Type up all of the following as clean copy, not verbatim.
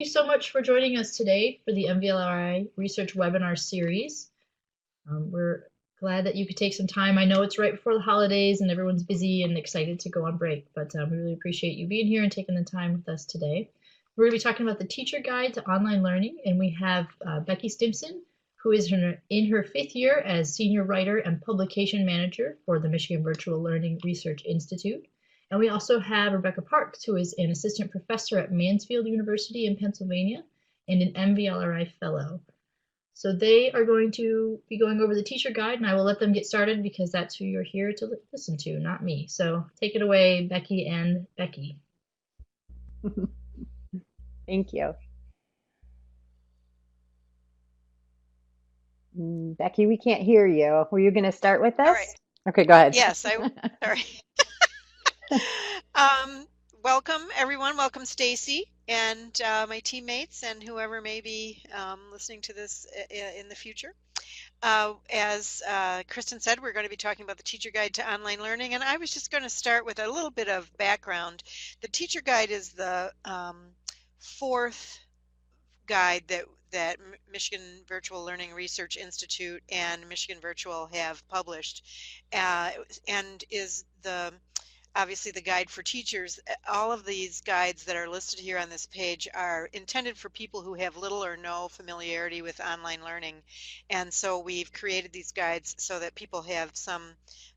You so much for joining us today for the MVLRI Research Webinar Series. We're glad that you could take some time. I know it's right before the holidays and everyone's busy and excited to go on break, but we really appreciate you being here and taking the time with us today. We're going to be talking about the Teacher Guide to Online Learning, and we have Becky Stimson, who is in her 5th year as Senior Writer and Publication Manager for the Michigan Virtual Learning Research Institute. And we also have Rebecca Parks, who is an assistant professor at Mansfield University in Pennsylvania and an MVLRI fellow. So they are going to be going over the teacher guide, and I will let them get started because that's who you're here to listen to, not me. So take it away, Becky and Becky. Thank you. Becky, we can't hear you. Were you going to start with All right. this? Okay, go ahead. Yes, sorry. Um, Welcome everyone. Welcome Stacy and my teammates and whoever may be listening to this in the future. As Kristen said, we're going to be talking about the Teacher Guide to Online Learning, and I was just going to start with a little bit of background. The Teacher Guide is the fourth guide that Michigan Virtual Learning Research Institute and Michigan Virtual have published, and is obviously the guide for teachers. All of these guides that are listed here on this page are intended for people who have little or no familiarity with online learning. And so we've created these guides so that people have some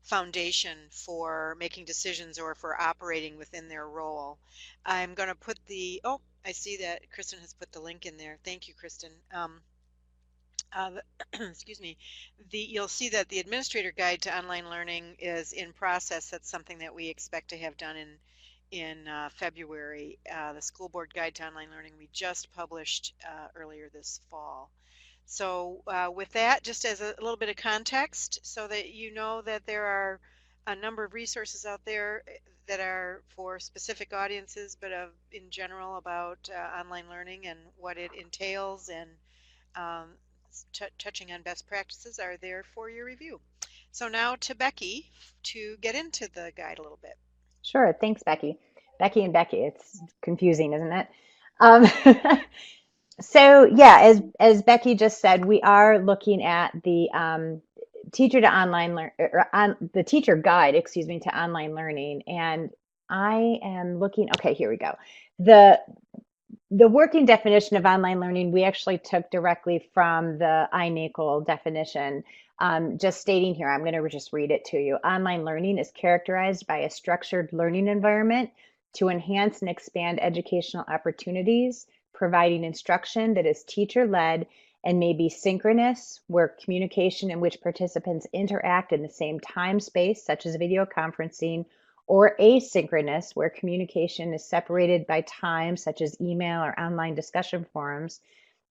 foundation for making decisions or for operating within their role. I'm going to put I see that Kristen has put the link in there. Thank you, Kristen. Excuse me, you'll see that the Administrator Guide to Online Learning is in process. That's something that we expect to have done in February. The School Board Guide to Online Learning we just published earlier this fall. So with that, just as a little bit of context, so that you know that there are a number of resources out there that are for specific audiences, but in general about online learning and what it entails, and um, touching on best practices are there for your review. So now to Becky to get into the guide a little bit. Sure. Thanks, Becky. Becky and Becky. It's confusing, isn't it? Um, so yeah, as Becky just said, we are looking at the teacher to online learn or on the teacher guide, excuse me, to online learning, and I am looking. Okay, here we go. The the working definition of online learning we actually took directly from the iNACOL definition. Just stating here, I'm going to just read it to you. Online learning is characterized by a structured learning environment to enhance and expand educational opportunities, providing instruction that is teacher-led and may be synchronous, where communication in which participants interact in the same time space, such as video conferencing, or asynchronous, where communication is separated by time, such as email or online discussion forums,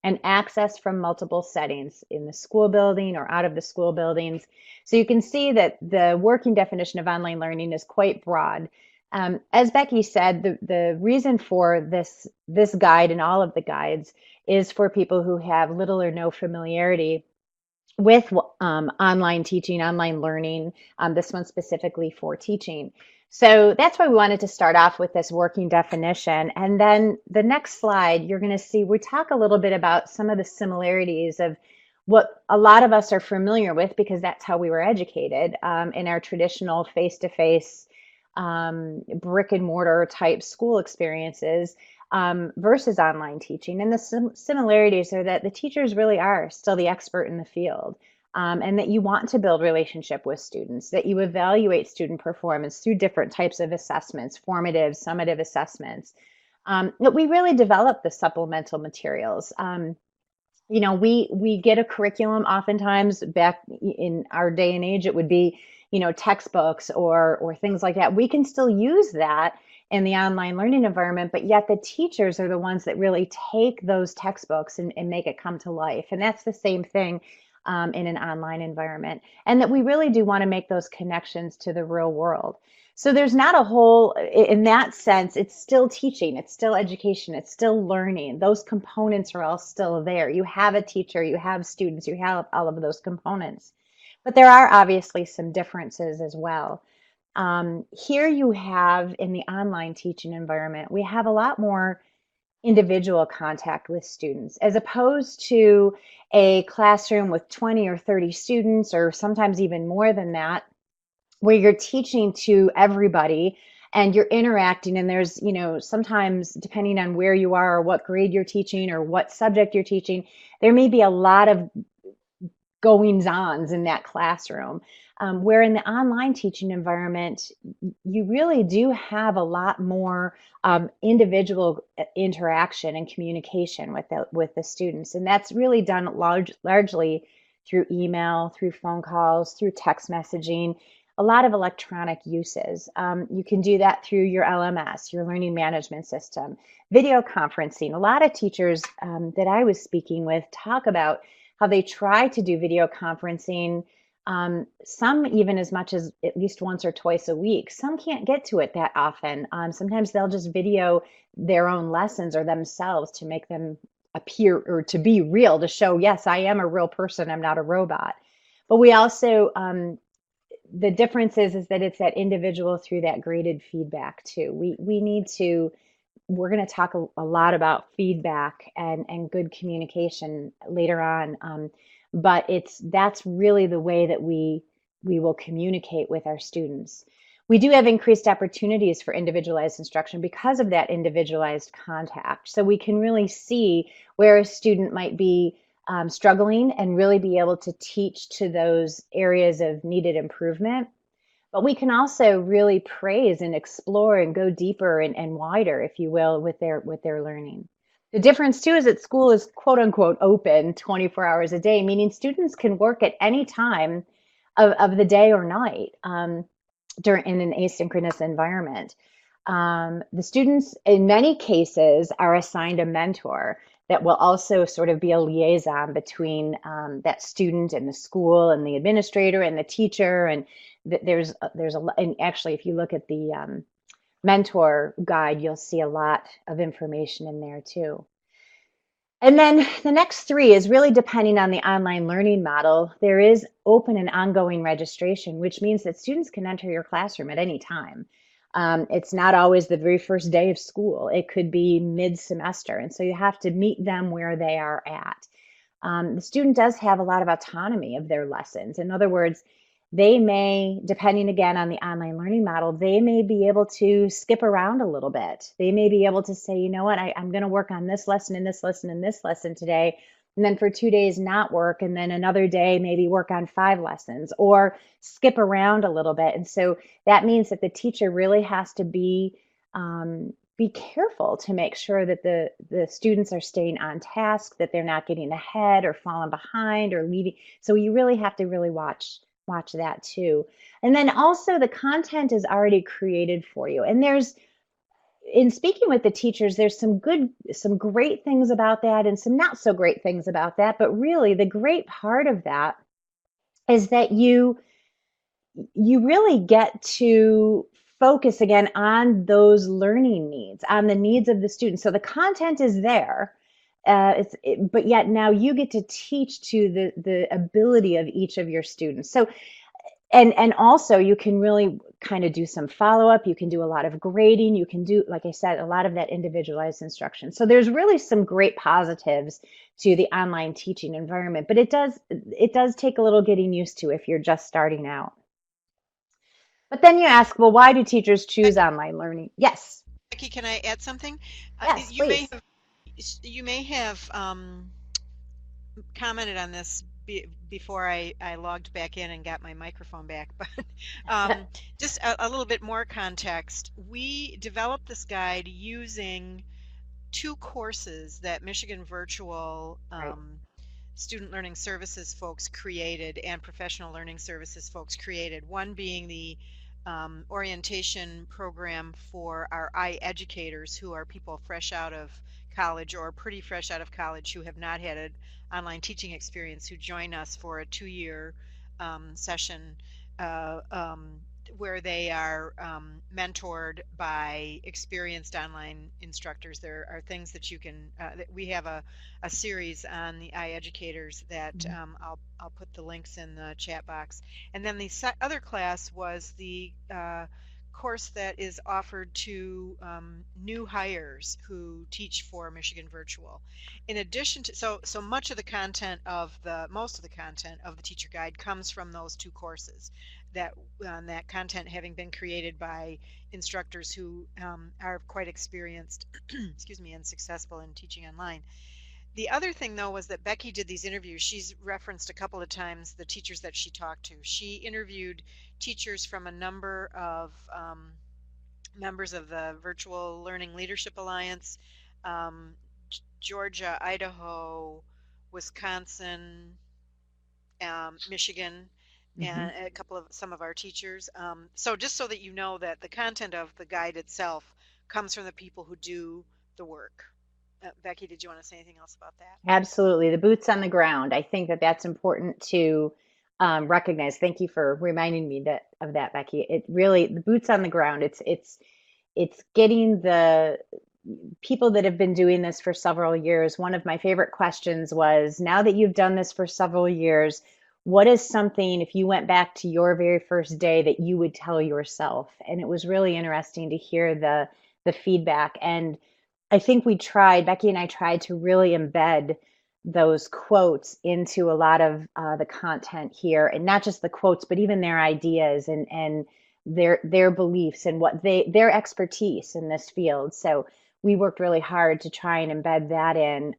and access from multiple settings in the school building or out of the school buildings. So you can see that the working definition of online learning is quite broad. As Becky said, the reason for this guide and all of the guides is for people who have little or no familiarity with online teaching, online learning, this one specifically for teaching. So that's why we wanted to start off with this working definition. And then the next slide, you're going to see we talk a little bit about some of the similarities of what a lot of us are familiar with because that's how we were educated in our traditional face-to-face brick and mortar type school experiences versus online teaching. And the similarities are that the teachers really are still the expert in the field. And that you want to build relationship with students, that you evaluate student performance through different types of assessments, formative, summative assessments. That we really develop the supplemental materials. We get a curriculum oftentimes back in our day and age, it would be, textbooks or things like that. We can still use that in the online learning environment, but yet the teachers are the ones that really take those textbooks and make it come to life. And that's the same thing in an online environment. And that we really do want to make those connections to the real world. So there's not a whole, in that sense, it's still teaching, it's still education, it's still learning. Those components are all still there. You have a teacher, you have students, you have all of those components. But there are obviously some differences as well. Here you have in the online teaching environment, we have a lot more individual contact with students, as opposed to a classroom with 20 or 30 students, or sometimes even more than that, where you're teaching to everybody and you're interacting, and there's, sometimes depending on where you are or what grade you're teaching or what subject you're teaching, there may be a lot of goings-ons in that classroom. Where in the online teaching environment, you really do have a lot more individual interaction and communication with the students, and that's really done largely through email, through phone calls, through text messaging, a lot of electronic uses. You can do that through your LMS, your learning management system, video conferencing. A lot of teachers that I was speaking with talk about how they try to do video conferencing, some even as much as at least once or twice a week. Some can't get to it that often. Sometimes they'll just video their own lessons or themselves to make them appear or to be real, to show, yes, I am a real person, I'm not a robot. But we also, the difference is that it's that individual through that graded feedback too. We need to, we're going to talk a lot about feedback and good communication later on, but that's really the way that we will communicate with our students. We do have increased opportunities for individualized instruction because of that individualized contact. So we can really see where a student might be struggling and really be able to teach to those areas of needed improvement. But we can also really praise and explore and go deeper and wider, if you will, with their learning. The difference too is that school is quote unquote open 24 hours a day, meaning students can work at any time of the day or night in an asynchronous environment. The students, in many cases, are assigned a mentor that will also sort of be a liaison between that student and the school and the administrator and the teacher. And there's a lot, and actually, if you look at the mentor guide, you'll see a lot of information in there too. And then the next three is really depending on the online learning model. There is open and ongoing registration, which means that students can enter your classroom at any time. It's not always the very first day of school. It could be mid-semester. And so you have to meet them where they are at. The student does have a lot of autonomy of their lessons. In other words, they may, depending again on the online learning model, they may be able to skip around a little bit. They may be able to say, you know what, I'm going to work on this lesson and this lesson and this lesson today, and then for 2 days not work, and then another day maybe work on 5 lessons, or skip around a little bit. And so that means that the teacher really has to be careful to make sure that the students are staying on task, that they're not getting ahead or falling behind or leaving. So you really have to really watch that too. And then also the content is already created for you. And in speaking with the teachers, there's some great things about that and some not so great things about that. But really the great part of that is that you really get to focus again on those learning needs, on the needs of the students. So the content is there. But yet now you get to teach to the ability of each of your students. So, and also you can really kind of do some follow-up. You can do a lot of grading. You can do, like I said, a lot of that individualized instruction. So there's really some great positives to the online teaching environment, but it does take a little getting used to if you're just starting out. But then you ask, well, why do teachers choose online learning? Yes. Becky, can I add something? Yes, please. You may have commented on this before I logged back in and got my microphone back, but just a little bit more context. We developed this guide using 2 courses that Michigan Virtual Student Learning Services folks created and Professional Learning Services folks created. One being the orientation program for our educators, who are people fresh out of college or pretty fresh out of college who have not had an online teaching experience, who join us for a 2-year session where they are mentored by experienced online instructors. There are things that you can, we have a series on the iEducators that I'll put the links in the chat box. And then the other class was the course that is offered to new hires who teach for Michigan Virtual. In addition to, so much of the content of most of the content of the teacher guide comes from those two courses. That content having been created by instructors who are quite experienced, excuse me, and successful in teaching online. The other thing, though, was that Becky did these interviews. She's referenced a couple of times the teachers that she talked to. She interviewed teachers from a number of members of the Virtual Learning Leadership Alliance, um, Georgia, Idaho, Wisconsin, Michigan, and a couple of some of our teachers. So just so that you know that the content of the guide itself comes from the people who do the work. Becky, did you want to say anything else about that? Absolutely. The boots on the ground. I think that that's important to recognize. Thank you for reminding me of that, Becky. It really, the boots on the ground, it's getting the people that have been doing this for several years. One of my favorite questions was, now that you've done this for several years, what is something, if you went back to your very first day, that you would tell yourself? And it was really interesting to hear the feedback. And I think Becky and I tried to really embed those quotes into a lot of the content here, and not just the quotes, but even their ideas and their beliefs and their expertise in this field. So we worked really hard to try and embed that in,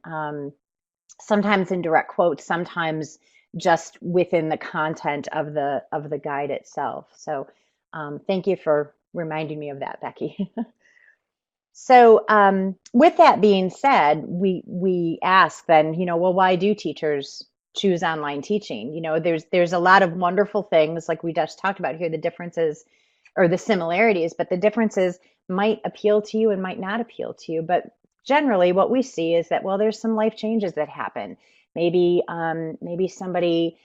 sometimes in direct quotes, sometimes just within the content of the guide itself. So thank you for reminding me of that, Becky. So with that being said, we ask then, well, why do teachers choose online teaching? There's a lot of wonderful things like we just talked about here, the differences or the similarities, but the differences might appeal to you and might not appeal to you. But generally what we see is that, well, there's some life changes that happen. Maybe somebody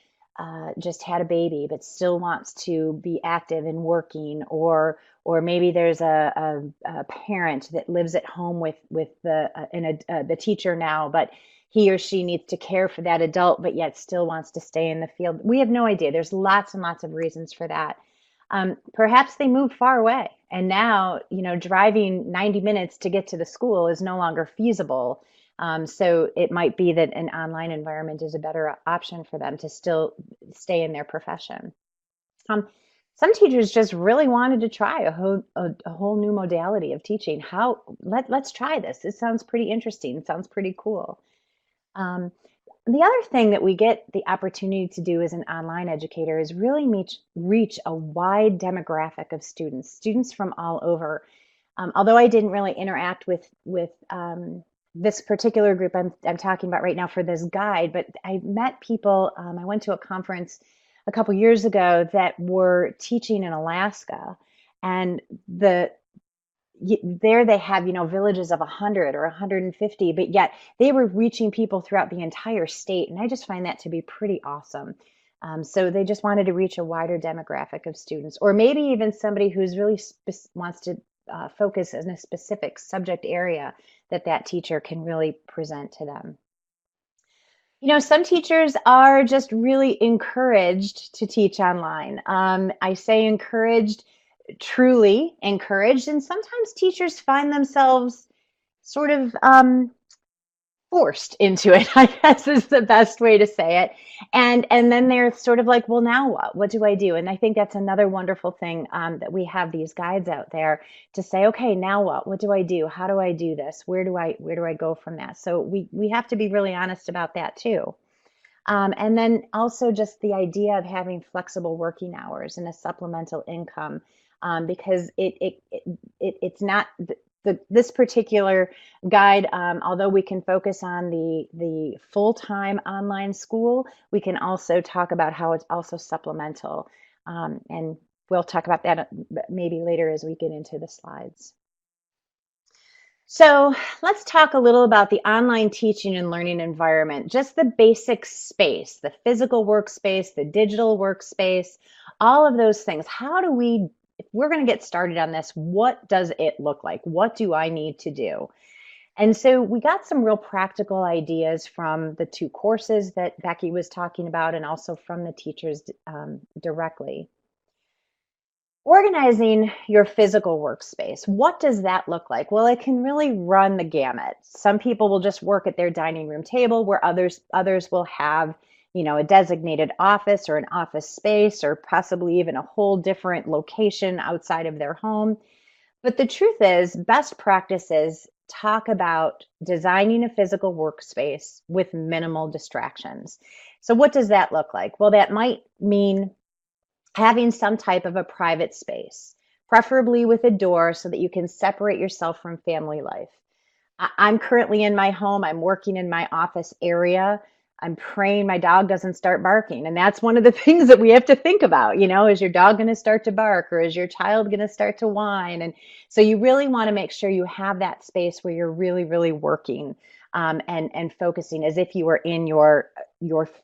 just had a baby but still wants to be active and working, or maybe there's a parent that lives at home with the teacher now, but he or she needs to care for that adult but yet still wants to stay in the field. We have no idea. There's lots and lots of reasons for that. Perhaps they moved far away and now, driving 90 minutes to get to the school is no longer feasible. So it might be that an online environment is a better option for them to still stay in their profession. Some teachers just really wanted to try a whole new modality of teaching. Let's try this. It sounds pretty interesting. It sounds pretty cool. The other thing that we get the opportunity to do as an online educator is really reach a wide demographic of students from all over. Although I didn't really interact with this particular group I'm talking about right now for this guide, but I met people. I went to a conference a couple years ago that were teaching in Alaska, and there they have villages of 100 or 150, but yet they were reaching people throughout the entire state, and I just find that to be pretty awesome. So they just wanted to reach a wider demographic of students, or maybe even somebody who's really wants to focus in a specific subject area that teacher can really present to them. Some teachers are just really encouraged to teach online. I say encouraged, truly encouraged, and sometimes teachers find themselves sort of forced into it, I guess is the best way to say it. And then they're sort of like, well, now what? What do I do? And I think that's another wonderful thing, that we have these guides out there to say, okay, now what? What do I do? How do I do this? Where do I go from that? So we have to be really honest about that too. And then also just the idea of having flexible working hours and a supplemental income, because it's not this particular guide, although we can focus on the full-time online school, we can also talk about how it's also supplemental. And we'll talk about that maybe later as we get into the slides. So let's talk a little about the online teaching and learning environment, just the basic space, the physical workspace, the digital workspace, all of those things. If we're going to get started on this, what does it look like? What do I need to do? And so we got some real practical ideas from the two courses that Becky was talking about, and also from the teachers directly. Organizing your physical workspace. What does that look like? Well, it can really run the gamut. Some people will just work at their dining room table, where others will have, a designated office or an office space, or possibly even a whole different location outside of their home. But the truth is, best practices talk about designing a physical workspace with minimal distractions. So what does that look like? Well, that might mean having some type of a private space, preferably with a door so that you can separate yourself from family life. I'm currently in my home. I'm working in my office area. I'm praying my dog doesn't start barking. And that's one of the things that we have to think about, is your dog going to start to bark, or is your child going to start to whine? And so you really want to make sure you have that space where you're really, really working, and focusing as if you were in your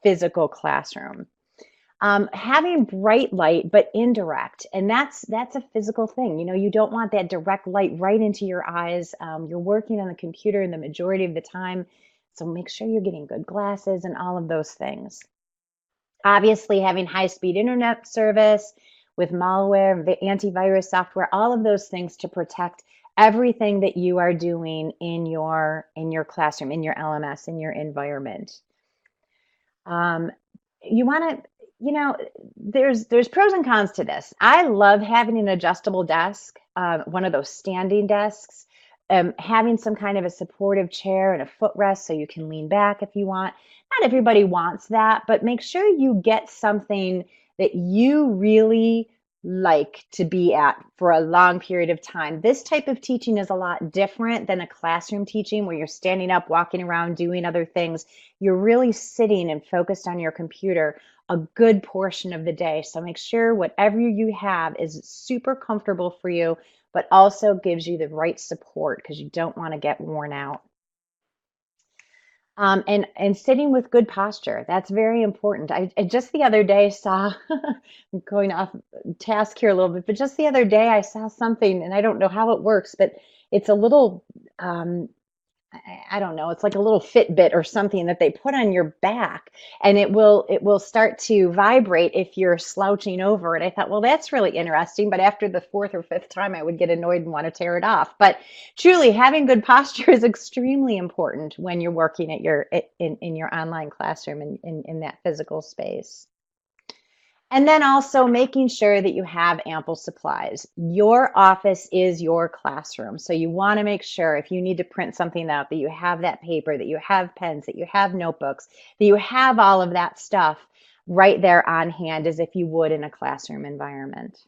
physical classroom. Having bright light, but indirect, and that's a physical thing. You don't want that direct light right into your eyes. You're working on the computer the majority of the time, so make sure you're getting good glasses and all of those things. Obviously, having high-speed internet service with malware, antivirus software, all of those things to protect everything that you are doing in your classroom, in your LMS, in your environment. You want to, there's pros and cons to this. I love having an adjustable desk, one of those standing desks, having some kind of a supportive chair and a footrest so you can lean back if you want. Not everybody wants that, but make sure you get something that you really like to be at for a long period of time. This type of teaching is a lot different than a classroom teaching where you're standing up, walking around, doing other things. You're really sitting and focused on your computer a good portion of the day. So make sure whatever you have is super comfortable for you, but also gives you the right support, because you don't want to get worn out. And sitting with good posture, that's very important. I just the other day saw, I'm going off task here a little bit, but just the other day I saw something, and I don't know how it works, but it's a little, I don't know, it's like a little Fitbit or something that they put on your back, and it will start to vibrate if you're slouching over it. I thought, well, that's really interesting, but after the fourth or fifth time I would get annoyed and want to tear it off. But truly, having good posture is extremely important when you're working at in your online classroom, in that physical space. And then also making sure that you have ample supplies. Your office is your classroom. So you want to make sure if you need to print something out, that you have that paper, that you have pens, that you have notebooks, that you have all of that stuff right there on hand, as if you would in a classroom environment.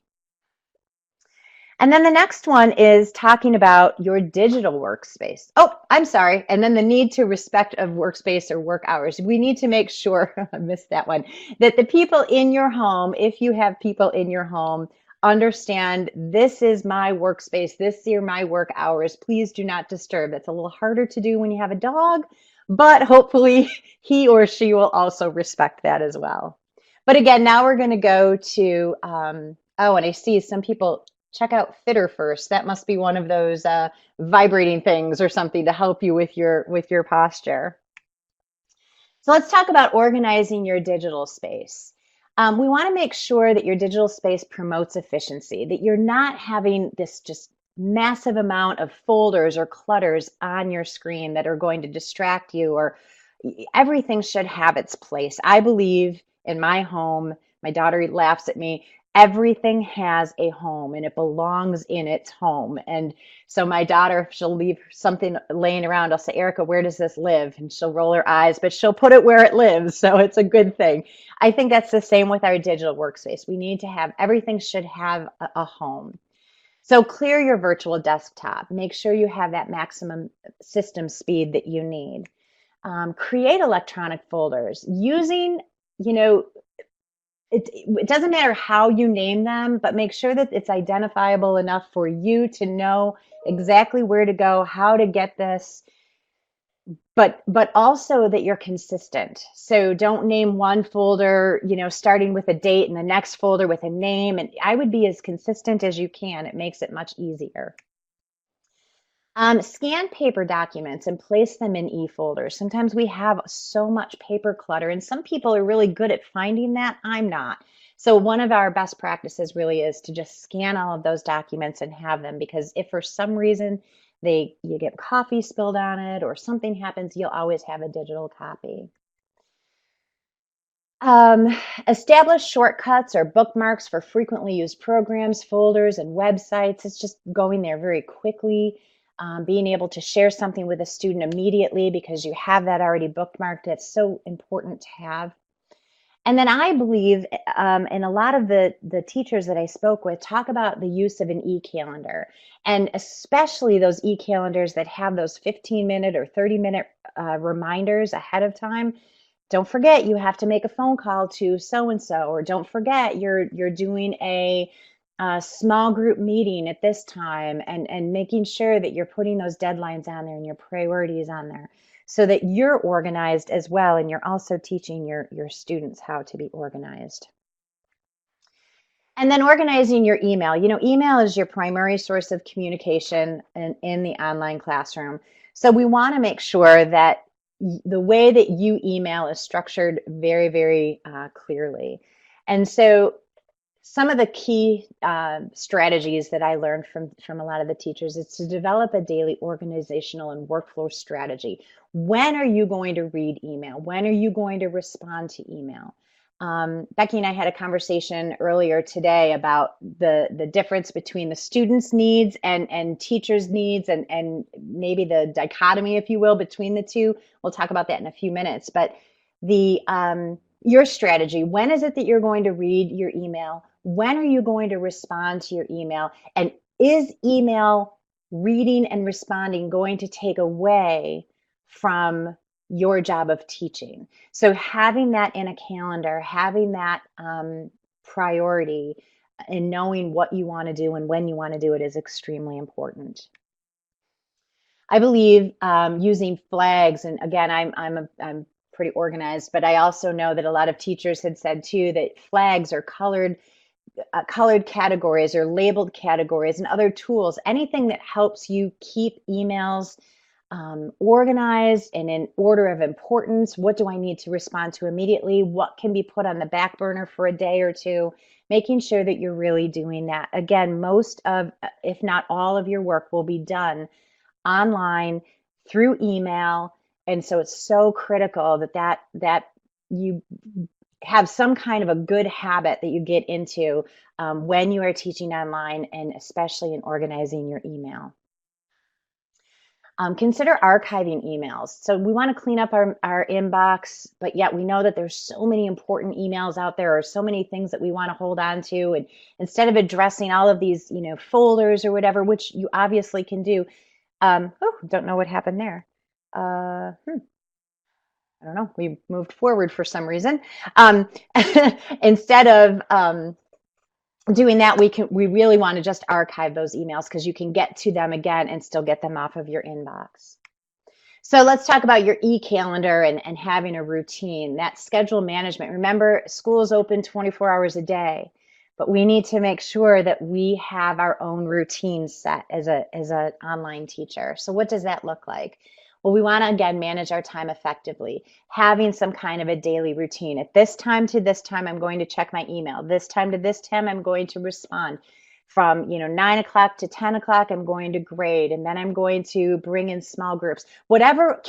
And then the next one is talking about your digital workspace. Oh, I'm sorry. And then the need to respect of workspace or work hours. We need to make sure, I missed that one, that the people in your home, if you have people in your home, understand this is my workspace, this are my work hours. Please do not disturb. It's a little harder to do when you have a dog, but hopefully he or she will also respect that as well. But again, now we're going to go to, oh, and I see some people check out Fitter First. That must be one of those vibrating things or something to help you with your posture. So let's talk about organizing your digital space. We want to make sure that your digital space promotes efficiency, that you're not having this just massive amount of folders or clutters on your screen that are going to distract you, or everything should have its place. I believe in my home, my daughter laughs at me, everything has a home and it belongs in its home. And so my daughter, if she'll leave something laying around, I'll say, Erica, where does this live? And she'll roll her eyes, but she'll put it where it lives. So it's a good thing. I think that's the same with our digital workspace. We need to have, everything should have a home. So clear your virtual desktop. Make sure you have that maximum system speed that you need. Create electronic folders using, it doesn't matter how you name them, but make sure that it's identifiable enough for you to know exactly where to go, how to get this, but also that you're consistent. So don't name one folder, starting with a date, and the next folder with a name. And I would be as consistent as you can. It makes it much easier. Scan paper documents and place them in e-folders. Sometimes we have so much paper clutter, and some people are really good at finding that. I'm not. So one of our best practices really is to just scan all of those documents and have them, because if for some reason you get coffee spilled on it or something happens, you'll always have a digital copy. Establish shortcuts or bookmarks for frequently used programs, folders, and websites. It's just going there very quickly. Being able to share something with a student immediately because you have that already bookmarked. It's so important to have. And then I believe, and a lot of the teachers that I spoke with talk about the use of an e-calendar, and especially those e-calendars that have those 15-minute or 30-minute reminders ahead of time. Don't forget you have to make a phone call to so-and-so, or don't forget you're doing a small group meeting at this time, and making sure that you're putting those deadlines on there and your priorities on there so that you're organized as well, and you're also teaching your students how to be organized. And then organizing your email. Email is your primary source of communication in the online classroom. So we want to make sure that the way that you email is structured very, very clearly. And so some of the key strategies that I learned from a lot of the teachers is to develop a daily organizational and workflow strategy. When are you going to read email? When are you going to respond to email? Becky and I had a conversation earlier today about the difference between the students' needs and teachers' needs, and maybe the dichotomy, if you will, between the two. We'll talk about that in a few minutes. But your strategy, when is it that you're going to read your email? When are you going to respond to your email? And is email reading and responding going to take away from your job of teaching? So having that in a calendar, having that priority, and knowing what you want to do and when you want to do it is extremely important. I believe using flags, and again, I'm pretty organized, but I also know that a lot of teachers had said too that flags or colored categories or labeled categories and other tools, anything that helps you keep emails organized and in order of importance. What do I need to respond to immediately? What can be put on the back burner for a day or two? Making sure that you're really doing that. Again, most of, if not all of your work will be done online through email. And so it's so critical that you have some kind of a good habit that you get into when you are teaching online, and especially in organizing your email. Consider archiving emails. So we want to clean up our inbox, but yet we know that there's so many important emails out there, or so many things that we want to hold on to. And instead of addressing all of these, folders or whatever, which you obviously can do. Don't know what happened there. I don't know. We moved forward for some reason. Instead of doing that, we really want to just archive those emails, because you can get to them again and still get them off of your inbox. So let's talk about your e-calendar and having a routine. That schedule management. Remember, school is open 24 hours a day, but we need to make sure that we have our own routine set as an online teacher. So what does that look like? Well, we want to, again, manage our time effectively, having some kind of a daily routine. At this time to this time, I'm going to check my email. This time to this time, I'm going to respond. From 9 o'clock to 10 o'clock, I'm going to grade, and then I'm going to bring in small groups. Whatever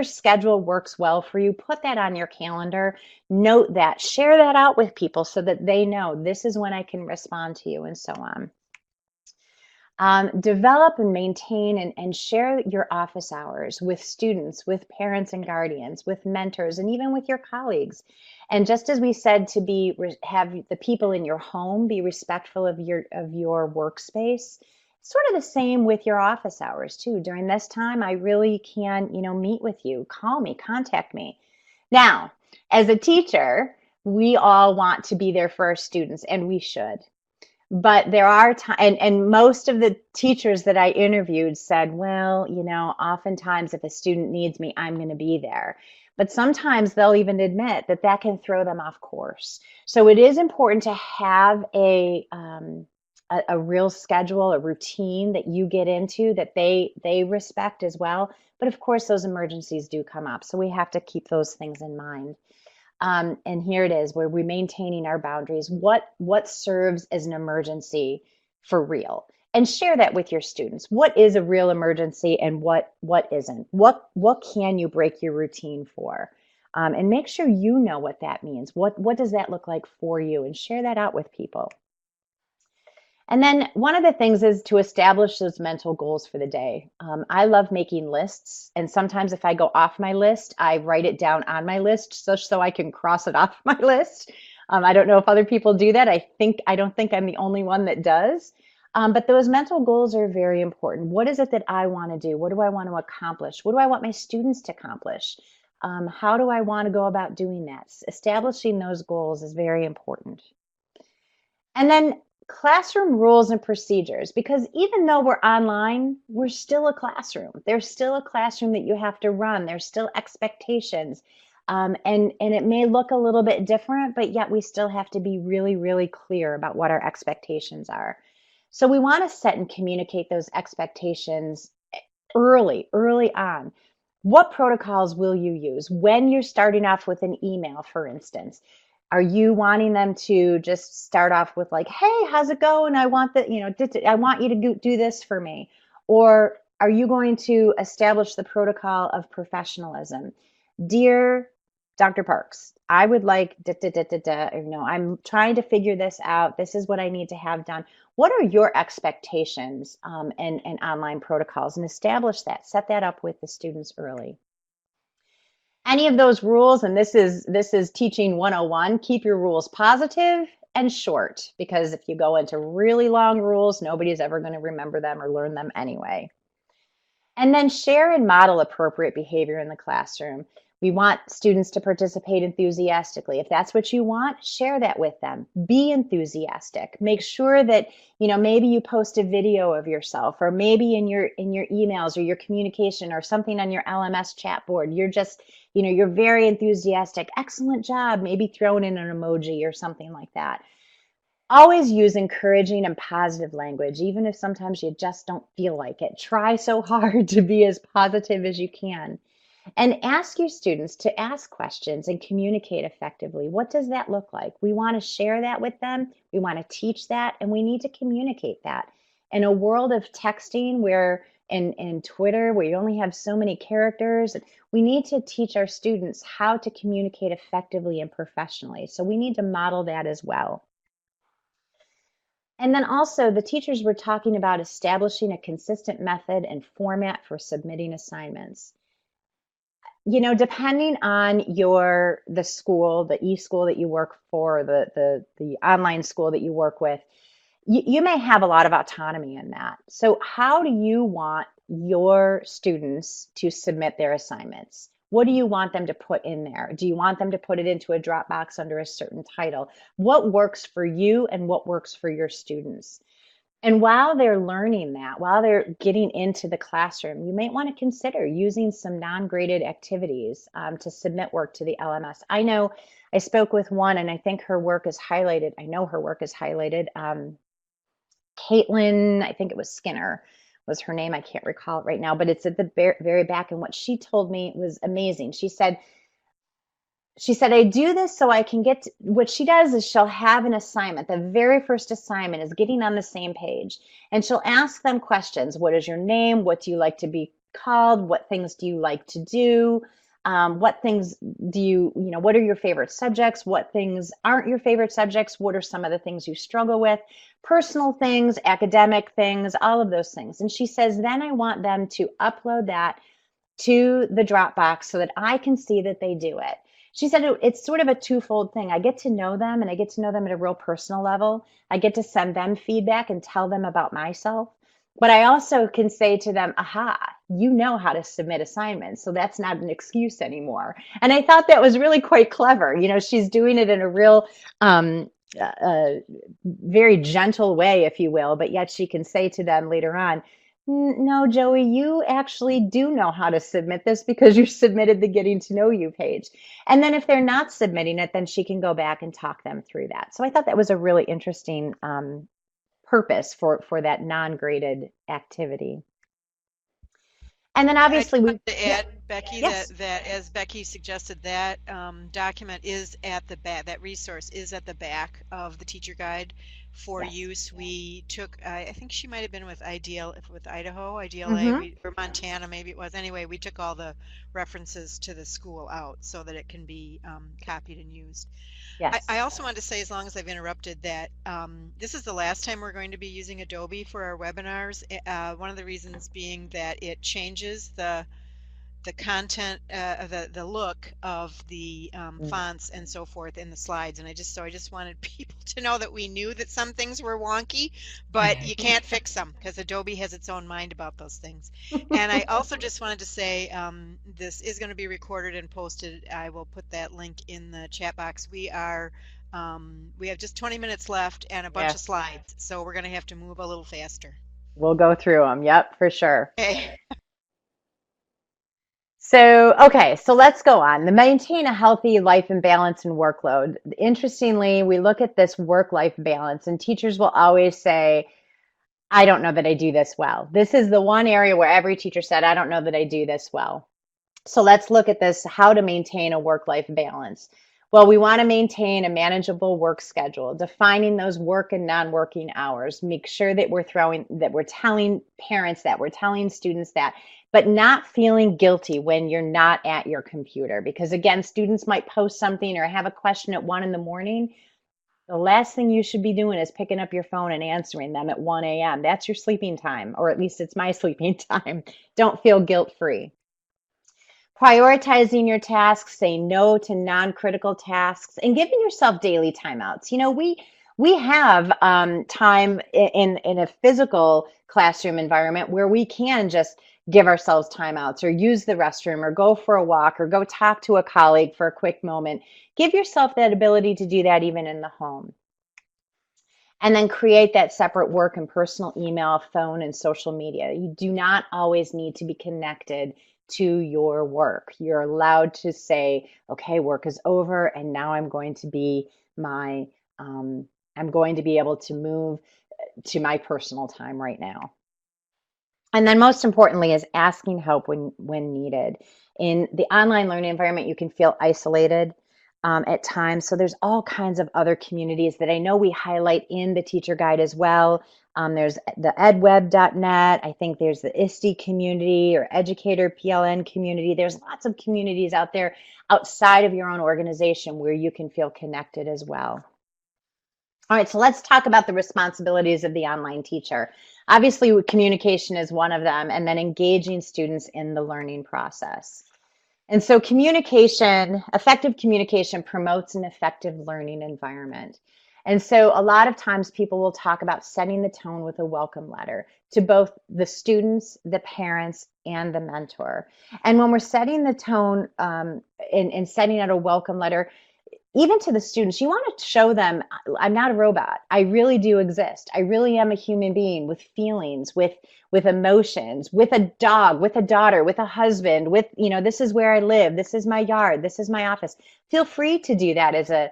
schedule works well for you, put that on your calendar. Note that. Share that out with people so that they know this is when I can respond to you, and so on. Develop and maintain and share your office hours with students, with parents and guardians, with mentors, and even with your colleagues. And just as we said, to have the people in your home be respectful of your workspace, sort of the same with your office hours too. During this time, I really can, meet with you, call me, contact me. Now, as a teacher, we all want to be there for our students, and we should. But there are times, and most of the teachers that I interviewed said, well, oftentimes if a student needs me, I'm going to be there. But sometimes they'll even admit that can throw them off course. So it is important to have a real schedule, a routine that you get into that they respect as well. But of course, those emergencies do come up. So we have to keep those things in mind. And here it is, where we're maintaining our boundaries. What serves as an emergency for real? And share that with your students. What is a real emergency and what isn't? What can you break your routine for? And make sure you know what that means. What does that look like for you? And share that out with people. And then one of the things is to establish those mental goals for the day. I love making lists. And sometimes if I go off my list, I write it down on my list so I can cross it off my list. I don't know if other people do that. I don't think I'm the only one that does. But those mental goals are very important. What is it that I want to do? What do I want to accomplish? What do I want my students to accomplish? How do I want to go about doing that? Establishing those goals is very important. And then classroom rules and procedures, because even though we're online, we're still a classroom. There's still a classroom that you have to run. There's still expectations. And it may look a little bit different, but yet we still have to be really, really clear about what our expectations are. So we want to set and communicate those expectations early on. What protocols will you use when you're starting off with an email, for instance? Are you wanting them to just start off with like, hey, how's it going? I want I want you to do this for me. Or are you going to establish the protocol of professionalism? Dear Dr. Parks, I would like, I'm trying to figure this out. This is what I need to have done. What are your expectations and online protocols? And establish that, set that up with the students early. Any of those rules, and this is teaching 101, keep your rules positive and short, because if you go into really long rules, nobody's ever going to remember them or learn them anyway. And then share and model appropriate behavior in the classroom. We want students to participate enthusiastically. If that's what you want, share that with them. Be enthusiastic. Make sure that, maybe you post a video of yourself, or maybe in your emails or your communication or something on your LMS chat board, you're just, you're very enthusiastic. Excellent job. Maybe thrown in an emoji or something like that. Always use encouraging and positive language, even if sometimes you just don't feel like it. Try so hard to be as positive as you can. And ask your students to ask questions and communicate effectively. What does that look like? We want to share that with them. We want to teach that, and we need to communicate that. In a world of texting and Twitter, where you only have so many characters, we need to teach our students how to communicate effectively and professionally. So we need to model that as well. And then also, the teachers were talking about establishing a consistent method and format for submitting assignments. Depending on the school, the e-school that you work for, the online school that you work with, you may have a lot of autonomy in that. So how do you want your students to submit their assignments? What do you want them to put in there? Do you want them to put it into a Dropbox under a certain title? What works for you and what works for your students? And while they're learning that, while they're getting into the classroom, you might want to consider using some non-graded activities to submit work to the LMS. I know I spoke with one, and I think her work is highlighted. I know her work is highlighted. Caitlin, I think it was Skinner was her name. I can't recall it right now, but it's at the very back. And what she told me was amazing. She said, I do this so I can get what she does is she'll have an assignment. The very first assignment is getting on the same page. And she'll ask them questions. What is your name? What do you like to be called? What things do you like to do? What things do what are your favorite subjects? What things aren't your favorite subjects? What are some of the things you struggle with? Personal things, academic things, all of those things. And she says, then I want them to upload that to the Dropbox so that I can see that they do it. She said it's sort of a twofold thing. I get to know them, and I get to know them at a real personal level. I get to send them feedback and tell them about myself. But I also can say to them, aha, you know how to submit assignments, so that's not an excuse anymore. And I thought that was really quite clever. She's doing it in a real, very gentle way, if you will, but yet she can say to them later on, no, Joey, you actually do know how to submit this because you submitted the Getting to Know You page. And then if they're not submitting it, then she can go back and talk them through that. So I thought that was a really interesting purpose for that non-graded activity. And then obviously I just wanted to add Becky, Yes. that as Becky suggested, that document is at the back, that resource is at the back of the teacher guide for Yes. use. We took, I think she might have been with with Idaho, IDLA, Mm-hmm. or Montana, maybe it was. Anyway, we took all the references to the school out so that it can be copied and used. I Yes. also wanted to say, as long as I've interrupted, that this is the last time we're going to be using Adobe for our webinars. One of the reasons being that it changes the content, the look of the Mm. fonts and so forth in the slides. And I just wanted people to know that we knew that some things were wonky, but you can't fix them because Adobe has its own mind about those things. And I also just wanted to say this is going to be recorded and posted. I will put that link in the chat box. We have just 20 minutes left and a bunch of Yes. slides, so we're going to have to move a little faster. We'll go through them. Yep, for sure. Okay. So, okay, so let's go on. To maintain a healthy life and balance and workload. Interestingly, we look at this work-life balance, and teachers will always say, I don't know that I do this well. This is the one area where every teacher said, I don't know that I do this well. So let's look at this, how to maintain a work-life balance. Well, we want to maintain a manageable work schedule, defining those work and non-working hours. Make sure that we're telling parents that, we're telling students that, but not feeling guilty when you're not at your computer. Because again, students might post something or have a question at 1 in the morning. The last thing you should be doing is picking up your phone and answering them at 1 a.m. That's your sleeping time, or at least it's my sleeping time. Don't feel guilt-free. Prioritizing your tasks, saying no to non-critical tasks, and giving yourself daily timeouts. We have time in a physical classroom environment where we can just give ourselves timeouts or use the restroom or go for a walk or go talk to a colleague for a quick moment. Give yourself that ability to do that even in the home. And then create that separate work and personal email, phone, and social media. You do not always need to be connected to your work. You're allowed to say, okay, work is over, and now I'm going to be I'm going to be able to move to my personal time right now. And then most importantly is asking help when needed. In the online learning environment, you can feel isolated at times. So there's all kinds of other communities that I know we highlight in the teacher guide as well. There's the edweb.net. I think there's the ISTE community or educator PLN community. There's lots of communities out there outside of your own organization where you can feel connected as well. All right, so let's talk about the responsibilities of the online teacher. Obviously, communication is one of them, and then engaging students in the learning process. And so effective communication promotes an effective learning environment. And so a lot of times people will talk about setting the tone with a welcome letter to both the students, the parents, and the mentor. And when we're setting the tone and sending out a welcome letter, even to the students, you want to show them, I'm not a robot. I really do exist. I really am a human being with feelings, with emotions, with a dog, with a daughter, with a husband, with, this is where I live. This is my yard. This is my office. Feel free to do that as in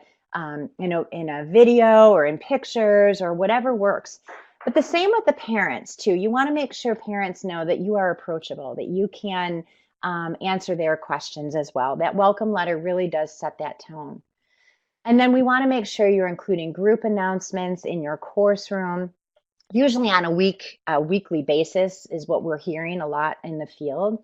a video or in pictures or whatever works. But the same with the parents too. You want to make sure parents know that you are approachable, that you can answer their questions as well. That welcome letter really does set that tone. And then we want to make sure you're including group announcements in your course room, usually on a weekly basis is what we're hearing a lot in the field.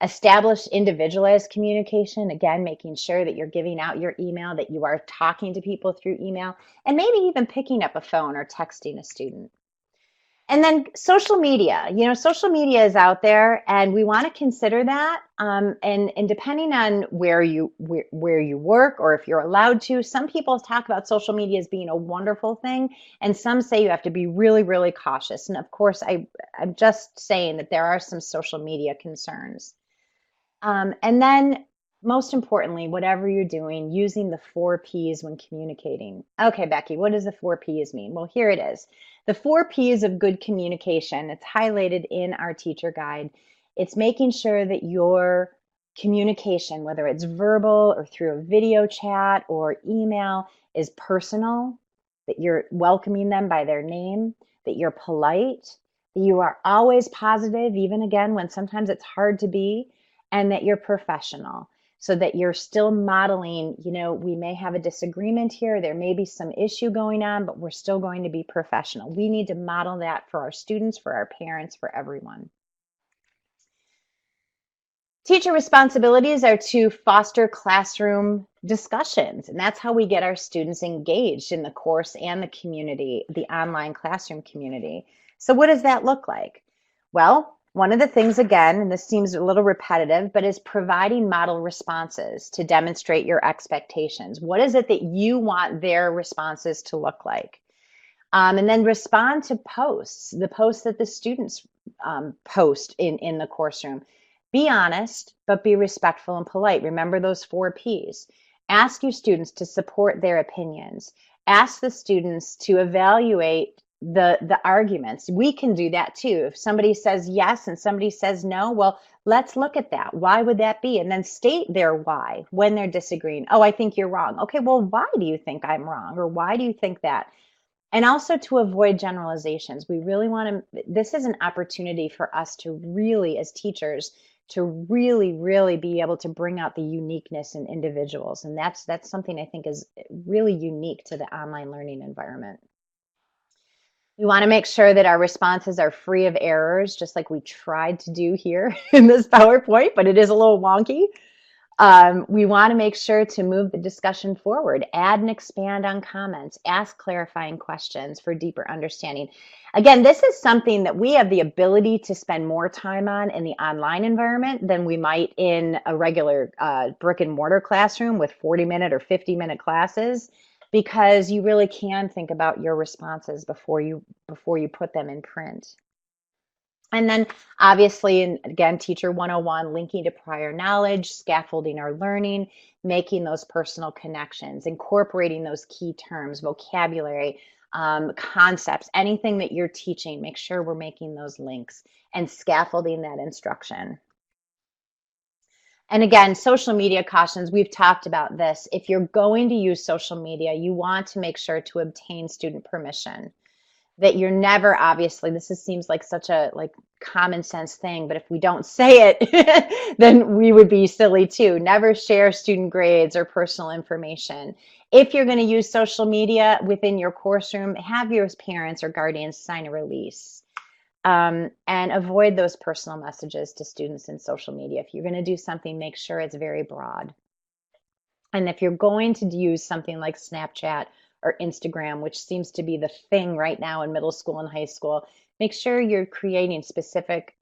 Establish individualized communication, again, making sure that you're giving out your email, that you are talking to people through email, and maybe even picking up a phone or texting a student. And then social media, social media is out there, and we want to consider that. And depending on where you work or if you're allowed to, some people talk about social media as being a wonderful thing, and some say you have to be really, really cautious. And of course, I'm just saying that there are some social media concerns. And then most importantly, whatever you're doing, using the 4 Ps when communicating. Okay, Becky, what does the 4 Ps mean? Well, here it is. The 4 Ps of good communication, it's highlighted in our teacher guide. It's making sure that your communication, whether it's verbal or through a video chat or email, is personal, that you're welcoming them by their name, that you're polite, that you are always positive, even again when sometimes it's hard to be, and that you're professional, so that you're still modeling, we may have a disagreement here, there may be some issue going on, but we're still going to be professional. We need to model that for our students, for our parents, for everyone. Teacher responsibilities are to foster classroom discussions, and that's how we get our students engaged in the course and the community, the online classroom community. So what does that look like? Well, one of the things, again, and this seems a little repetitive, but is providing model responses to demonstrate your expectations. What is it that you want their responses to look like? And then respond to posts, the posts that the students post in the course room. Be honest, but be respectful and polite. Remember those 4 Ps. Ask your students to support their opinions. Ask the students to evaluate the arguments. We can do that too. If somebody says yes and somebody says no, well, let's look at that. Why would that be? And then state their why when they're disagreeing. Oh, I think you're wrong. Okay, well, why do you think I'm wrong? Or why do you think that? And also to avoid generalizations. We really want to, this is an opportunity for us to really, as teachers, to really be able to bring out the uniqueness in individuals. And that's something I think is really unique to the online learning environment. We want to make sure that our responses are free of errors, just like we tried to do here in this PowerPoint, but it is a little wonky. We want to make sure to move the discussion forward, add and expand on comments, ask clarifying questions for deeper understanding. Again, this is something that we have the ability to spend more time on in the online environment than we might in a regular brick and mortar classroom with 40-minute or 50-minute classes, because you really can think about your responses before you put them in print. And then obviously, and again, Teacher 101, linking to prior knowledge, scaffolding our learning, making those personal connections, incorporating those key terms, vocabulary, concepts, anything that you're teaching, make sure we're making those links and scaffolding that instruction. And again, social media cautions, we've talked about this. If you're going to use social media, you want to make sure to obtain student permission. That you're never, obviously, seems like such a common sense thing, but if we don't say it, then we would be silly too. Never share student grades or personal information. If you're going to use social media within your course room, have your parents or guardians sign a release. And avoid those personal messages to students in social media. If you're going to do something, make sure it's very broad. And if you're going to use something like Snapchat or Instagram, which seems to be the thing right now in middle school and high school, make sure you're creating specific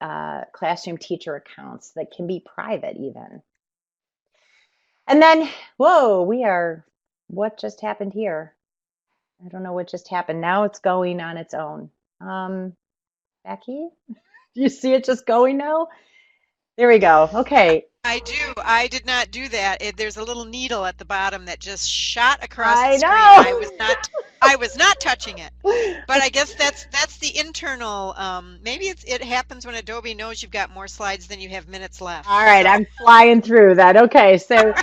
classroom teacher accounts that can be private even. And then, whoa, what just happened here? I don't know what just happened. Now it's going on its own. Becky, do you see it just going now? There we go. Okay. I do. I did not do that. There's a little needle at the bottom that just shot across the screen. I was not touching it. But I guess that's the internal. Maybe it happens when Adobe knows you've got more slides than you have minutes left. All right, so I'm flying through that. Okay, so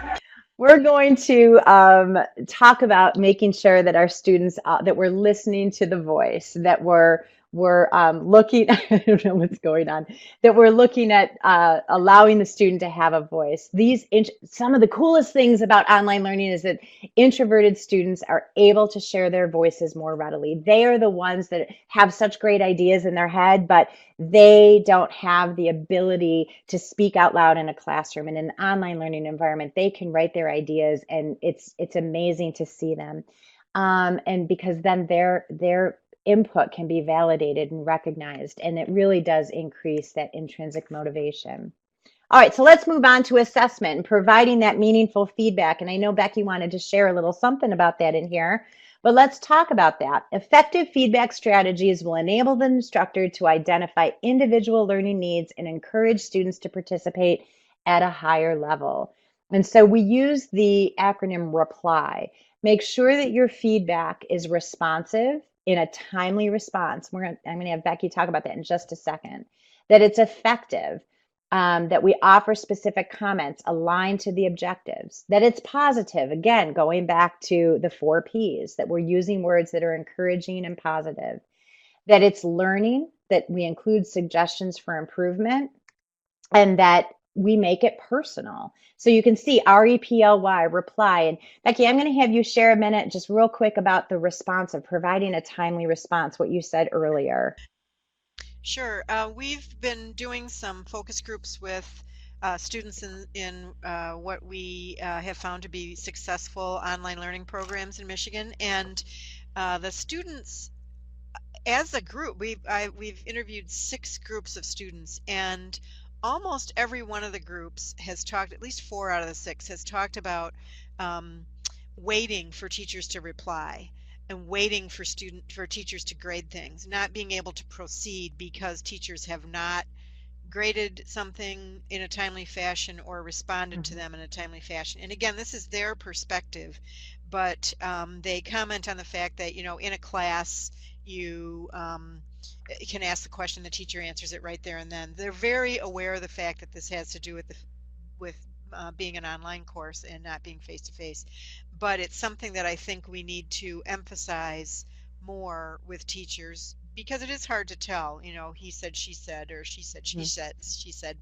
we're going to talk about making sure that our students that we're listening to the voice, that we're looking, I don't know what's going on, that we're looking at allowing the student to have a voice. Some of the coolest things about online learning is that introverted students are able to share their voices more readily. They are the ones that have such great ideas in their head, but they don't have the ability to speak out loud in a classroom. And in an online learning environment, they can write their ideas, and it's amazing to see them. And because then their input can be validated and recognized, and it really does increase that intrinsic motivation. All right, so let's move on to assessment and providing that meaningful feedback. And I know Becky wanted to share a little something about that in here, but let's talk about that. Effective feedback strategies will enable the instructor to identify individual learning needs and encourage students to participate at a higher level. And so we use the acronym REPLY. Make sure that your feedback is responsive, in a timely response. I'm going to have Becky talk about that in just a second. That it's effective, that we offer specific comments aligned to the objectives, that it's positive, again, going back to the 4 Ps, that we're using words that are encouraging and positive, that it's learning, that we include suggestions for improvement, and that we make it personal. So you can see REPLY, reply. And Becky, I'm going to have you share a minute just real quick about the response of providing a timely response, what you said earlier. Sure. We've been doing some focus groups with students in what we have found to be successful online learning programs in Michigan. And the students, as a group, we've interviewed 6 groups of students, and almost every one of the groups has talked, at least 4 out of the 6 has talked about um, waiting for teachers to reply and waiting for teachers to grade things, not being able to proceed because teachers have not graded something in a timely fashion or responded to them in a timely fashion. And again, this is their perspective, but they comment on the fact that, you know, in a class, you can ask the question, the teacher answers it right there and then. They're very aware of the fact that this has to do with being an online course and not being face to face. But it's something that I think we need to emphasize more with teachers, because it is hard to tell, you know, he said, she said, or she said, she said,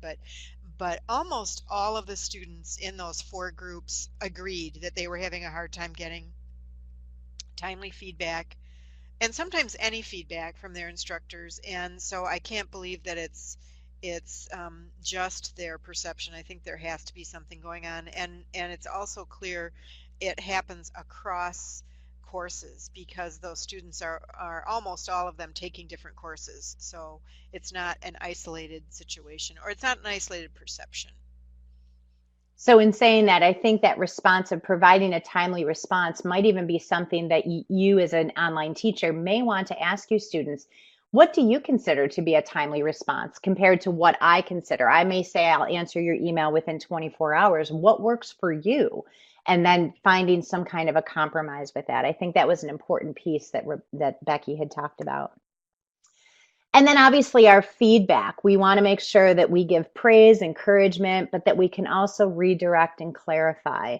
but almost all of the students in those 4 groups agreed that they were having a hard time getting timely feedback, and sometimes any feedback from their instructors. And so I can't believe that it's just their perception. I think there has to be something going on, and it's also clear it happens across courses, because those students are almost all of them taking different courses. So it's not an isolated situation, or it's not an isolated perception. So in saying that, I think that response of providing a timely response might even be something that you as an online teacher may want to ask your students. What do you consider to be a timely response compared to what I consider? I may say I'll answer your email within 24 hours. What works for you? And then finding some kind of a compromise with that. I think that was an important piece that Becky had talked about. And then obviously our feedback. We want to make sure that we give praise, encouragement, but that we can also redirect and clarify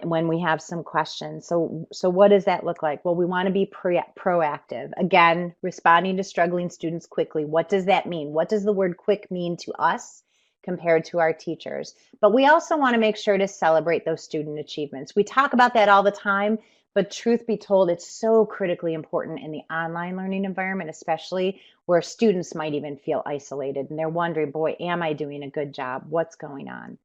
when we have some questions. So what does that look like? Well, we want to be proactive. Again, responding to struggling students quickly. What does that mean? What does the word quick mean to us compared to our teachers? But we also want to make sure to celebrate those student achievements. We talk about that all the time, but truth be told, it's so critically important in the online learning environment, especially where students might even feel isolated and they're wondering, boy, am I doing a good job? What's going on?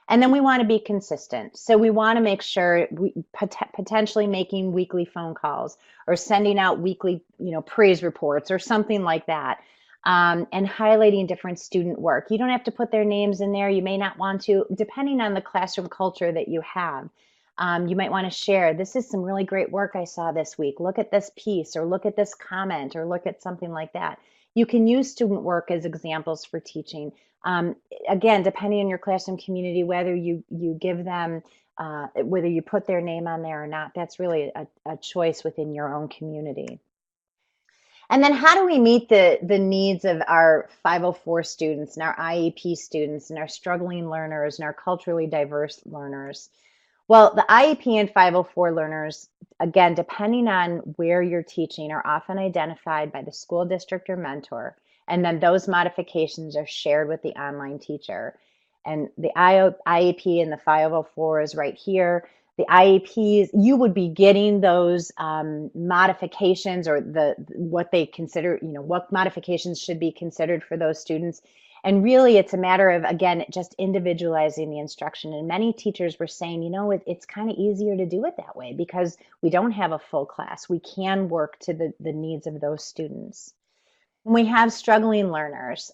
And then we want to be consistent. So we want to make sure we potentially making weekly phone calls or sending out weekly, praise reports or something like that. And highlighting different student work. You don't have to put their names in there. You may not want to, depending on the classroom culture that you have. You might want to share, this is some really great work I saw this week. Look at this piece, or look at this comment, or look at something like that. You can use student work as examples for teaching. Again, depending on your classroom community, whether you give them, whether you put their name on there or not, that's really a choice within your own community. And then how do we meet the needs of our 504 students and our IEP students and our struggling learners and our culturally diverse learners? Well, the IEP and 504 learners, again, depending on where you're teaching, are often identified by the school district or mentor, and then those modifications are shared with the online teacher. And the IEP and the 504 is right here. The IEPs, you would be getting those modifications, or what they consider, what modifications should be considered for those students. And really, it's a matter of, again, just individualizing the instruction. And many teachers were saying, it's kind of easier to do it that way because we don't have a full class. We can work to the needs of those students. When we have struggling learners,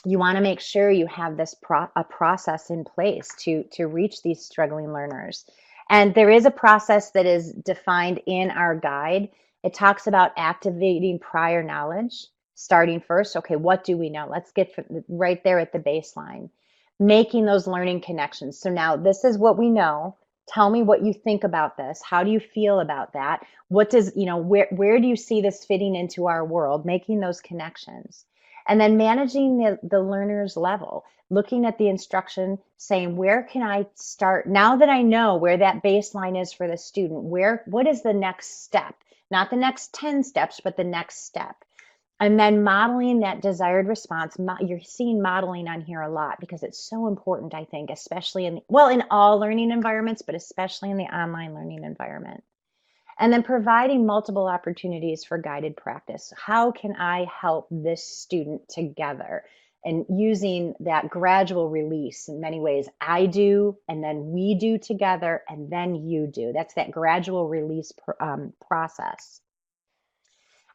you want to make sure you have this a process in place to reach these struggling learners. And there is a process that is defined in our guide. It talks about activating prior knowledge. Starting first, okay, what do we know? Let's get right there at the baseline. Making those learning connections. So now this is what we know. Tell me what you think about this. How do you feel about that? What does, where do you see this fitting into our world? Making those connections. And then managing the learner's level. Looking at the instruction, saying, where can I start? Now that I know where that baseline is for the student, what is the next step? Not the next 10 steps, but the next step. And then modeling that desired response. You're seeing modeling on here a lot because it's so important, I think, especially in all learning environments, but especially in the online learning environment. And then providing multiple opportunities for guided practice. How can I help this student together? And using that gradual release in many ways. I do, and then we do together, and then you do. That's that gradual release process.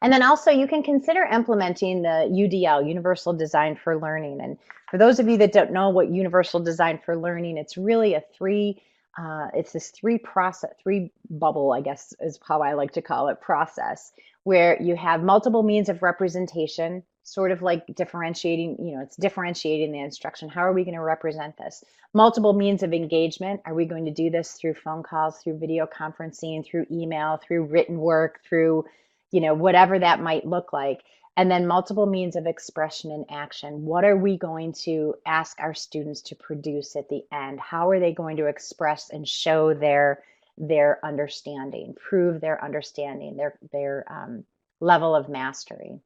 And then also you can consider implementing the UDL, Universal Design for Learning. And for those of you that don't know what Universal Design for Learning, it's really it's this three bubble, I guess is how I like to call it, process, where you have multiple means of representation, sort of like differentiating, it's differentiating the instruction. How are we going to represent this? Multiple means of engagement. Are we going to do this through phone calls, through video conferencing, through email, through written work, through whatever that might look like? And then multiple means of expression and action. What are we going to ask our students to produce at the end? How are they going to express and show their understanding, prove their understanding, their level of mastery?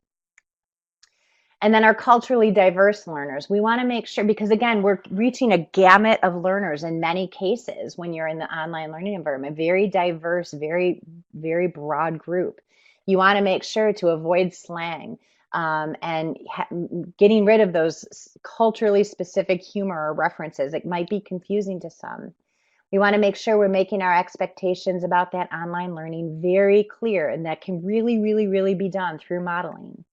And then our culturally diverse learners. We want to make sure, because again, we're reaching a gamut of learners in many cases when you're in the online learning environment. Very diverse, very, very broad group. You want to make sure to avoid slang and getting rid of those culturally specific humor or references. It might be confusing to some. We want to make sure we're making our expectations about that online learning very clear, and that can really, really, really be done through modeling.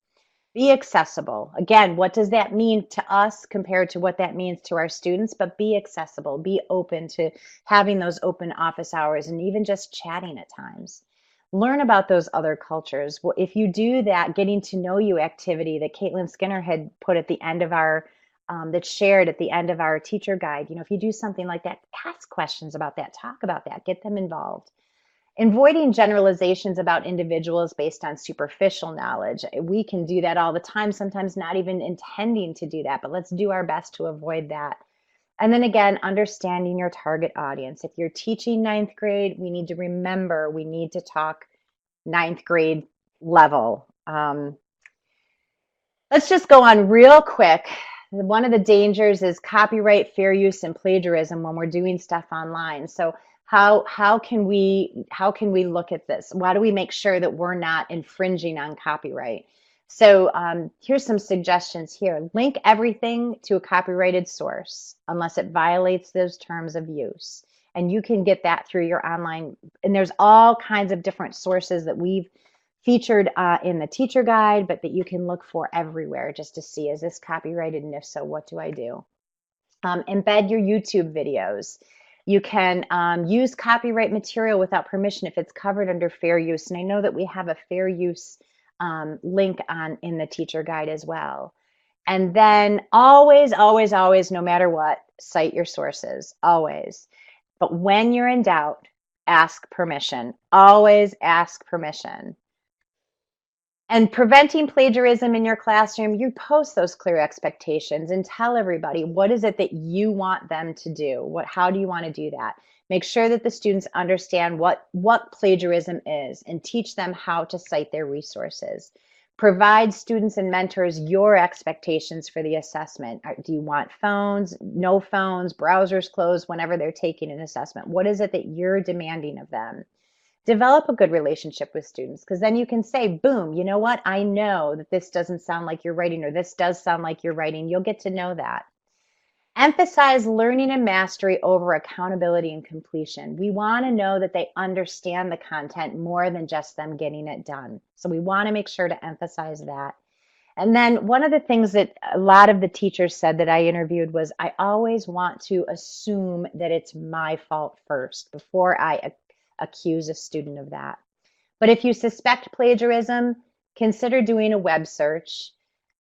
Be accessible. Again, what does that mean to us compared to what that means to our students? But be accessible, be open to having those open office hours and even just chatting at times. Learn about those other cultures. Well, if you do that getting to know you activity that Caitlin Skinner had put at the end of our, that's shared at the end of our teacher guide, if you do something like that, ask questions about that, talk about that, get them involved. Avoiding generalizations about individuals based on superficial knowledge. We can do that all the time, sometimes not even intending to do that, but let's do our best to avoid that. And then again, understanding your target audience. If you're teaching ninth grade, we need to remember we need to talk ninth grade level. Let's just go on real quick. One of the dangers is copyright, fair use, and plagiarism when we're doing stuff online. So how can we look at this? Why do we make sure that we're not infringing on copyright? So here's some suggestions here. Link everything to a copyrighted source unless it violates those terms of use. And you can get that through your online, and there's all kinds of different sources that we've featured in the teacher guide, but that you can look for everywhere just to see, is this copyrighted? And if so, what do I do? Embed your YouTube videos. You can use copyright material without permission if it's covered under fair use. And I know that we have a fair use link in the teacher guide as well. And then always, always, always, no matter what, cite your sources, always. But when you're in doubt, ask permission. Always ask permission. And preventing plagiarism in your classroom, you post those clear expectations and tell everybody what is it that you want them to do. How do you want to do that? Make sure that the students understand what plagiarism is and teach them how to cite their resources. Provide students and mentors your expectations for the assessment. Do you want phones, no phones, browsers closed whenever they're taking an assessment? What is it that you're demanding of them? Develop a good relationship with students, because then you can say, boom, you know what? I know that this doesn't sound like you're writing, or this does sound like you're writing. You'll get to know that. Emphasize learning and mastery over accountability and completion. We want to know that they understand the content more than just them getting it done. So we want to make sure to emphasize that. And then one of the things that a lot of the teachers said that I interviewed was, I always want to assume that it's my fault first before I accuse a student of that. But if you suspect plagiarism, consider doing a web search.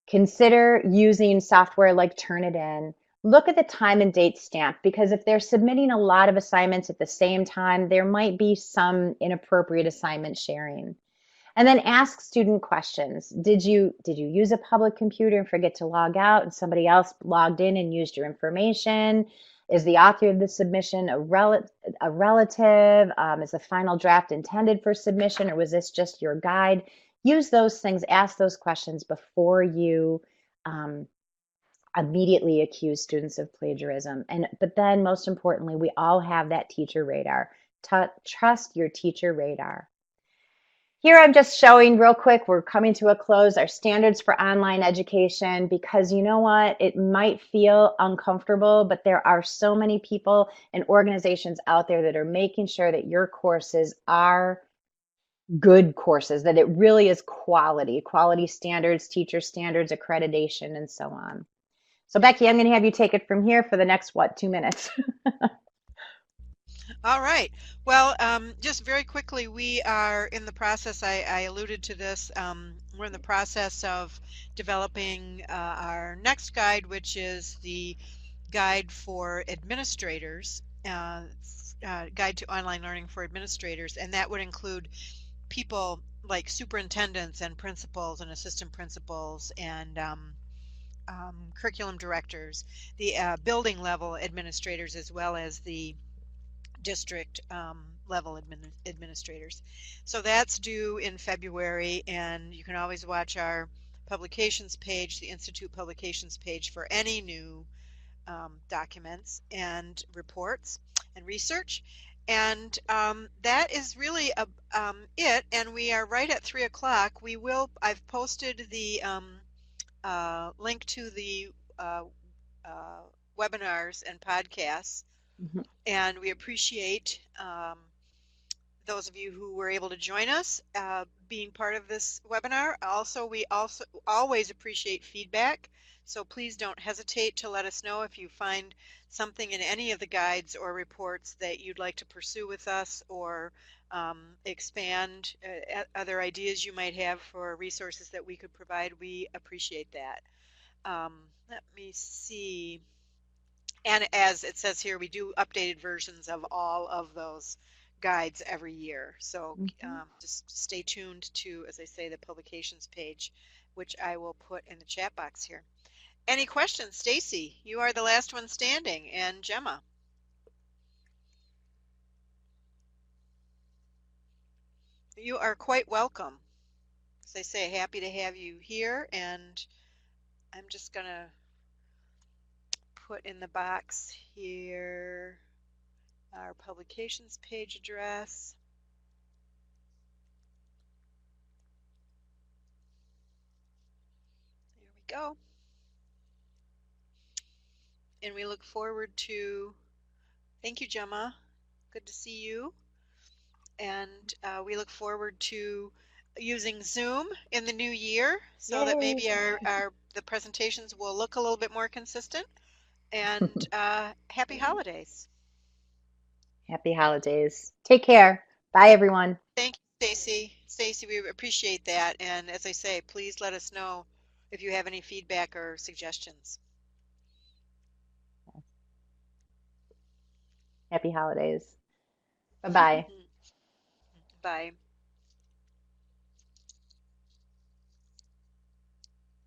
Consider using software like Turnitin. Look at the time and date stamp, because if they're submitting a lot of assignments at the same time, there might be some inappropriate assignment sharing. And then ask student questions. Did you use a public computer and forget to log out and somebody else logged in and used your information? Is the author of the submission a relative? Is the final draft intended for submission, or was this just your guide? use those things, ask those questions before you immediately accuse students of plagiarism. But then most importantly, we all have that teacher radar. Trust your teacher radar. Here I'm just showing real quick, we're coming to a close, our standards for online education, because you know what, it might feel uncomfortable, but there are so many people and organizations out there that are making sure that your courses are good courses, that it really is quality standards, teacher standards, accreditation, and so on. So Becky, I'm going to have you take it from here for the next, 2 minutes? All right. Well, just very quickly, we are in the process, I alluded to this, we're in the process of developing our next guide, which is the guide for administrators, guide to online learning for administrators, and that would include people like superintendents and principals and assistant principals and curriculum directors, the building level administrators, as well as the district level administrators. So that's due in February, and you can always watch our publications page, the Institute publications page, for any new documents and reports and research. And that is really it, and we are right at 3 o'clock. I've posted the link to the webinars and podcasts, Mhm. and we appreciate those of you who were able to join us being part of this webinar. We also always appreciate feedback, so please don't hesitate to let us know if you find something in any of the guides or reports that you'd like to pursue with us, or expand other ideas you might have for resources that we could provide. We appreciate that. Let me see. And as it says here, we do updated versions of all of those guides every year. So just stay tuned to, as I say, the publications page, which I will put in the chat box here. Any questions? Stacy, you are the last one standing, and Gemma. You are quite welcome. As I say, happy to have you here, and I'm just going to put in the box here our publications page address. There we go. And we look forward to, thank you, Gemma. Good to see you. And we look forward to using Zoom in the new year, so that maybe the presentations will look a little bit more consistent. And happy holidays. Happy holidays. Take care. Bye, everyone. Thank you, Stacy. Stacy, we appreciate that. And as I say, please let us know if you have any feedback or suggestions. Happy holidays. Bye-bye. Bye.